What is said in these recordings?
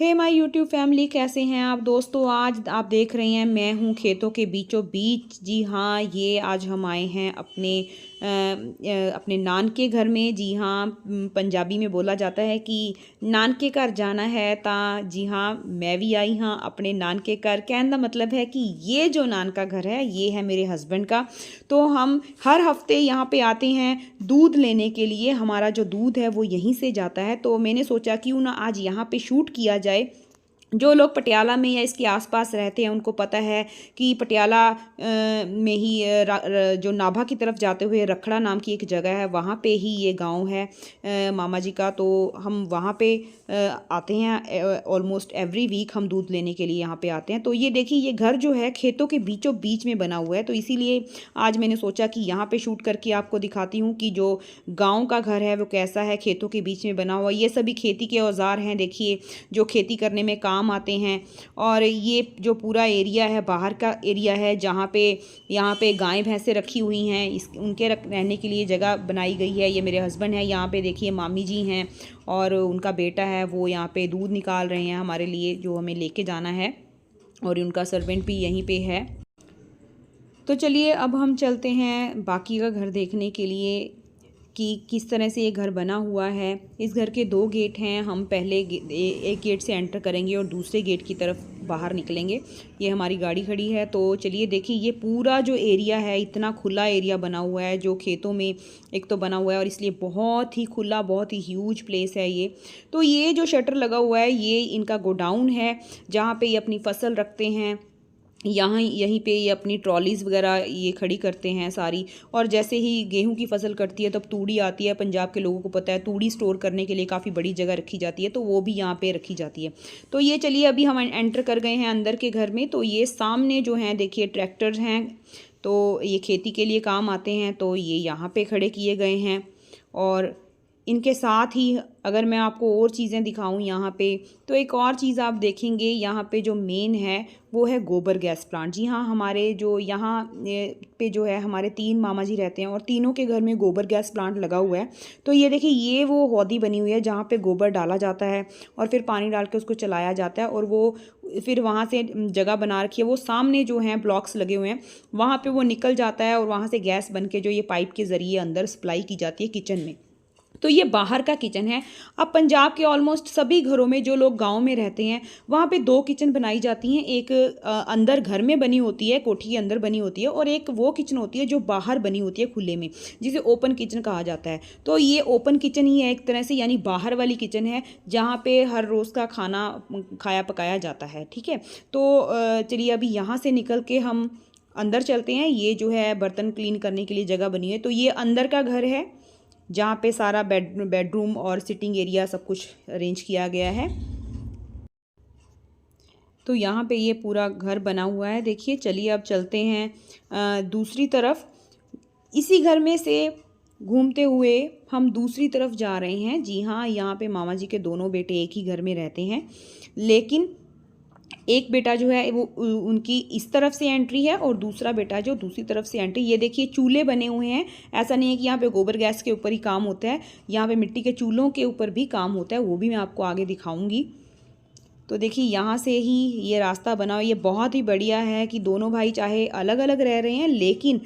Hey my YouTube family, कैसे हैं आप दोस्तों। आज आप देख रहे हैं मैं हूं खेतों के बीचों बीच। जी हाँ, ये आज हम आए हैं अपने नानके घर में। जी हाँ, पंजाबी में बोला जाता है कि नानके घर जाना है ता। जी हाँ, मैं भी आई हाँ अपने नानके घर। कहने का मतलब है कि ये जो नानका घर है ये है मेरे हस्बैंड का। तो हम हर हफ्ते यहाँ पे आते हैं दूध लेने के लिए। हमारा जो दूध है वो यहीं से जाता है। तो मैंने सोचा क्यों ना आज यहाँ पे शूट किया जाए। जो लोग पटियाला में या इसके आसपास रहते हैं उनको पता है कि पटियाला में ही जो नाभा की तरफ जाते हुए रखड़ा नाम की एक जगह है, वहाँ पे ही ये गांव है मामा जी का। तो हम वहाँ पे आते हैं ऑलमोस्ट एवरी वीक। हम दूध लेने के लिए यहाँ पे आते हैं। तो ये देखिए, ये घर जो है खेतों के बीचों बीच में बना हुआ है। तो इसीलिए आज मैंने सोचा कि यहाँ पे शूट करके आपको दिखाती हूँ कि जो गाँव का घर है वो कैसा है, खेतों के बीच में बना हुआ। ये सभी खेती के औजार हैं, देखिए, जो खेती करने में काम आते हैं। और ये जो पूरा एरिया है बाहर का एरिया है, जहाँ पे यहाँ पे गाय भैंसें रखी हुई हैं, उनके रहने के लिए जगह बनाई गई है। ये मेरे हस्बैंड हैं, यहाँ पे देखिए मामी जी हैं और उनका बेटा है, वो यहाँ पे दूध निकाल रहे हैं हमारे लिए जो हमें लेके जाना है। और उनका सर्वेंट भी यहीं पे है। तो चलिए अब हम चलते हैं बाकी का घर देखने के लिए कि किस तरह से ये घर बना हुआ है। इस घर के दो गेट हैं। हम पहले एक गेट से एंटर करेंगे और दूसरे गेट की तरफ बाहर निकलेंगे। ये हमारी गाड़ी खड़ी है। तो चलिए देखिए, ये पूरा जो एरिया है इतना खुला एरिया बना हुआ है, जो खेतों में एक तो बना हुआ है और इसलिए बहुत ही खुला, बहुत ही ह्यूज प्लेस है ये। तो ये जो शटर लगा हुआ है ये इनका गोडाउन है, जहाँ पे ये अपनी फसल रखते हैं। यहाँ यहीं पे ये अपनी ट्रॉलीज़ वगैरह ये खड़ी करते हैं सारी। और जैसे ही गेहूं की फसल कटती है तब तूड़ी आती है। पंजाब के लोगों को पता है तूड़ी स्टोर करने के लिए काफ़ी बड़ी जगह रखी जाती है, तो वो भी यहाँ पे रखी जाती है। तो ये चलिए अभी हम एंटर कर गए हैं अंदर के घर में। तो ये सामने जो हैं देखिए ट्रैक्टर्स हैं, तो ये खेती के लिए काम आते हैं। तो ये यहाँ पे खड़े किए गए हैं। और इनके साथ ही अगर मैं आपको और चीज़ें दिखाऊं यहाँ पे, तो एक और चीज़ आप देखेंगे यहाँ पे जो मेन है वो है गोबर गैस प्लांट। जी हाँ, हमारे जो यहाँ पे जो है हमारे 3 मामा जी रहते हैं और तीनों के घर में गोबर गैस प्लांट लगा हुआ है। तो ये देखिए, ये वो हौदी बनी हुई है जहाँ पे गोबर डाला जाता है और फिर पानी डाल के उसको चलाया जाता है। और वो फिर वहाँ से जगह बना रखी है, वो सामने जो हैं ब्लॉक्स लगे हुए हैं वहाँ पर वो निकल जाता है और वहाँ से गैस बन के जो ये पाइप के ज़रिए अंदर सप्लाई की जाती है किचन में। तो ये बाहर का किचन है। अब पंजाब के ऑलमोस्ट सभी घरों में, जो लोग गांव में रहते हैं वहाँ पे 2 किचन बनाई जाती हैं। एक अंदर घर में बनी होती है, कोठी के अंदर बनी होती है, और एक वो किचन होती है जो बाहर बनी होती है खुले में, जिसे ओपन किचन कहा जाता है। तो ये ओपन किचन ही है एक तरह से, यानी बाहर वाली किचन है जहाँ पे हर रोज़ का खाना खाया पकाया जाता है। ठीक है, तो चलिए अभी यहाँ से निकल के हम अंदर चलते हैं। ये जो है बर्तन क्लीन करने के लिए जगह बनी है। तो ये अंदर का घर है जहाँ पे सारा बेडरूम और सिटिंग एरिया सब कुछ अरेंज किया गया है। तो यहाँ पे ये पूरा घर बना हुआ है। देखिए, चलिए अब चलते हैं दूसरी तरफ। इसी घर में से घूमते हुए हम दूसरी तरफ जा रहे हैं। जी हाँ, यहाँ पे मामा जी के दोनों बेटे एक ही घर में रहते हैं, लेकिन एक बेटा जो है वो उनकी इस तरफ से एंट्री है और दूसरा बेटा जो दूसरी तरफ से एंट्री। ये देखिए, चूल्हे बने हुए हैं। ऐसा नहीं है कि यहाँ पे गोबर गैस के ऊपर ही काम होता है, यहाँ पे मिट्टी के चूल्हों के ऊपर भी काम होता है। वो भी मैं आपको आगे दिखाऊंगी। तो देखिए, यहाँ से ही ये रास्ता बना हुआ। ये बहुत ही बढ़िया है कि दोनों भाई चाहे अलग अलग रह रहे हैं, लेकिन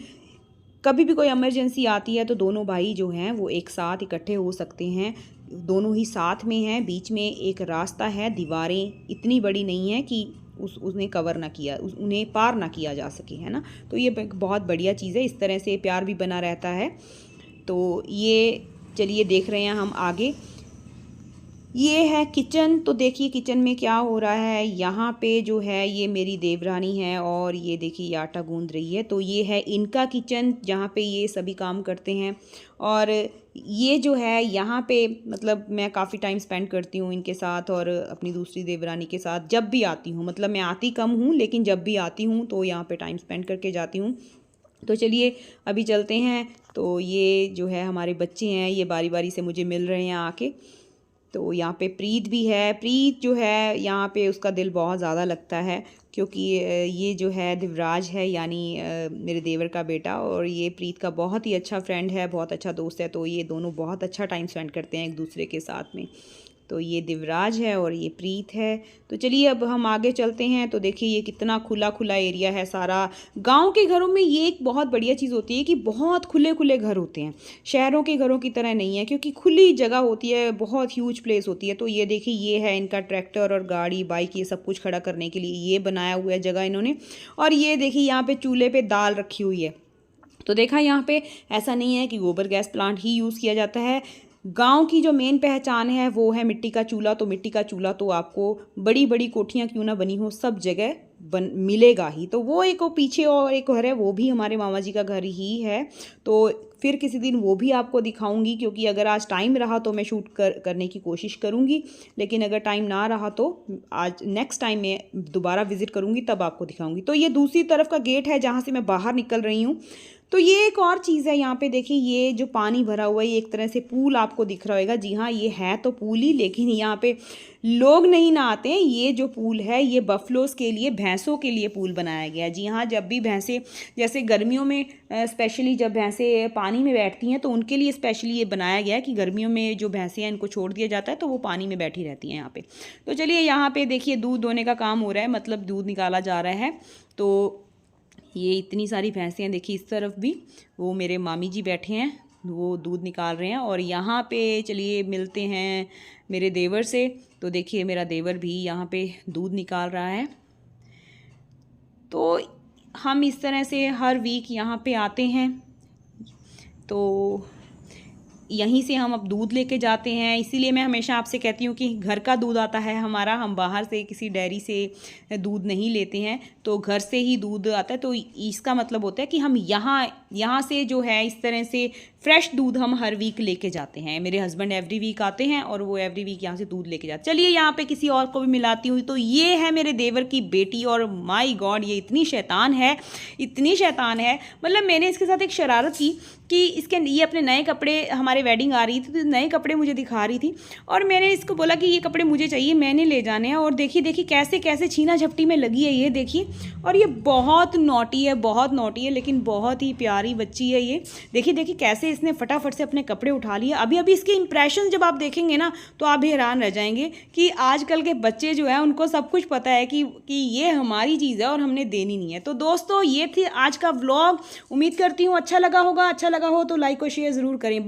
कभी भी कोई इमरजेंसी आती है तो दोनों भाई जो हैं वो एक साथ इकट्ठे हो सकते हैं। दोनों ही साथ में हैं, बीच में एक रास्ता है। दीवारें इतनी बड़ी नहीं है कि उसने कवर ना किया, उन्हें पार ना किया जा सके, है ना। तो ये बहुत बढ़िया चीज़ है, इस तरह से प्यार भी बना रहता है। तो ये चलिए देख रहे हैं हम आगे। ये है किचन। तो देखिए किचन में क्या हो रहा है। यहाँ पे जो है ये मेरी देवरानी है और ये देखिए ये आटा गूंद रही है। तो ये है इनका किचन जहाँ पे ये सभी काम करते हैं। और ये जो है यहाँ पे मतलब मैं काफ़ी टाइम स्पेंड करती हूँ इनके साथ और अपनी दूसरी देवरानी के साथ जब भी आती हूँ। मतलब मैं आती कम हूँ, लेकिन जब भी आती हूँ तो यहाँ पे टाइम स्पेंड करके जाती हूँ। तो चलिए अभी चलते हैं। तो ये जो है हमारे बच्चे हैं, ये बारी बारी से मुझे मिल रहे हैं आके। तो यहाँ पे प्रीत भी है। प्रीत जो है यहाँ पे उसका दिल बहुत ज़्यादा लगता है, क्योंकि ये जो है दिवराज है, यानी मेरे देवर का बेटा, और ये प्रीत का बहुत ही अच्छा फ्रेंड है, बहुत अच्छा दोस्त है। तो ये दोनों बहुत अच्छा टाइम स्पेंड करते हैं एक दूसरे के साथ में। तो ये दिवराज है और ये प्रीत है। तो चलिए अब हम आगे चलते हैं। तो देखिए ये कितना खुला खुला एरिया है सारा। गांव के घरों में ये एक बहुत बढ़िया चीज़ होती है कि बहुत खुले खुले घर होते हैं, शहरों के घरों की तरह नहीं है, क्योंकि खुली जगह होती है, बहुत ह्यूज प्लेस होती है। तो ये देखिए ये है इनका ट्रैक्टर और गाड़ी बाइक ये सब कुछ खड़ा करने के लिए ये बनाया हुआ है जगह इन्होंने। और ये देखिए यहाँ पे चूल्हे पे दाल रखी हुई है। तो देखा यहाँ पे ऐसा नहीं है कि गोबर गैस प्लांट ही यूज़ किया जाता है। गांव की जो मेन पहचान है वो है मिट्टी का चूल्हा। तो मिट्टी का चूल्हा तो आपको बड़ी बड़ी कोठियाँ क्यों ना बनी हो सब जगह मिलेगा ही। तो वो एक वो पीछे और एक घर है, वो भी हमारे मामा जी का घर ही है। तो फिर किसी दिन वो भी आपको दिखाऊंगी, क्योंकि अगर आज टाइम रहा तो मैं शूट करने की कोशिश करूंगी, लेकिन अगर टाइम ना रहा तो आज नेक्स्ट टाइम मैं दोबारा विजिट करूंगी तब आपको दिखाऊंगी। तो ये दूसरी तरफ का गेट है जहाँ से मैं बाहर निकल रही हूँ। तो ये एक और चीज़ है यहाँ पे देखिए, ये जो पानी भरा हुआ है ये एक तरह से पूल आपको दिख रहा होगा। जी हाँ, ये है तो पूल ही, लेकिन यहाँ पे लोग नहीं नहाते हैं। ये जो पूल है ये बफलोस के लिए, भैंसों के लिए पूल बनाया गया है। जी हाँ, जब भी भैंसें जैसे गर्मियों में स्पेशली जब भैंसें पानी में बैठती हैं तो उनके लिए स्पेशली ये बनाया गया है कि गर्मियों में जो भैंसें हैं इनको छोड़ दिया जाता है तो वो पानी में बैठी रहती हैं यहाँ पे। तो चलिए यहाँ पे देखिए दूध दोहने का काम हो रहा है, मतलब दूध निकाला जा रहा है। तो ये इतनी सारी भैंसें हैं, देखिए इस तरफ भी वो मेरे मामी जी बैठे हैं, वो दूध निकाल रहे हैं। और यहाँ पे चलिए मिलते हैं मेरे देवर से। तो देखिए मेरा देवर भी यहाँ पे दूध निकाल रहा है। तो हम इस तरह से हर वीक यहाँ पे आते हैं, तो यहीं से हम अब दूध लेके जाते हैं। इसीलिए मैं हमेशा आपसे कहती हूँ कि घर का दूध आता है हमारा, हम बाहर से किसी डेयरी से दूध नहीं लेते हैं, तो घर से ही दूध आता है। तो इसका मतलब होता है कि हम यहाँ से जो है इस तरह से फ्रेश दूध हम हर वीक लेके जाते हैं। मेरे हस्बैंड एवरी वीक आते हैं और वो एवरी वीक यहाँ से दूध लेके जाते। चलिए यहाँ पे किसी और को भी मिलाती हूँ। तो ये है मेरे देवर की बेटी, और माय गॉड ये इतनी शैतान है, इतनी शैतान है। मतलब मैंने इसके साथ एक शरारत की कि ये अपने नए कपड़े, हमारे वेडिंग आ रही थी तो नए कपड़े मुझे दिखा रही थी, और मैंने इसको बोला कि ये कपड़े मुझे चाहिए, मैंने ले जाने हैं। और देखिए कैसे कैसे छीना झपटी में लगी है ये देखिए। और ये बहुत नॉटी है, बहुत नॉटी है, लेकिन बहुत ही प्यारी बच्ची है ये। देखिए कैसे इसने फटाफट से अपने कपड़े उठा लिए। अभी इसके इंप्रेशन जब आप देखेंगे ना तो आप भी हैरान रह जाएंगे कि आजकल के बच्चे जो है उनको सब कुछ पता है कि ये हमारी चीज़ है और हमने देनी नहीं है। तो दोस्तों ये थी आज का व्लॉग। उम्मीद करती हूँ अच्छा लगा होगा। अच्छा लगा हो तो लाइक और शेयर ज़रूर करें।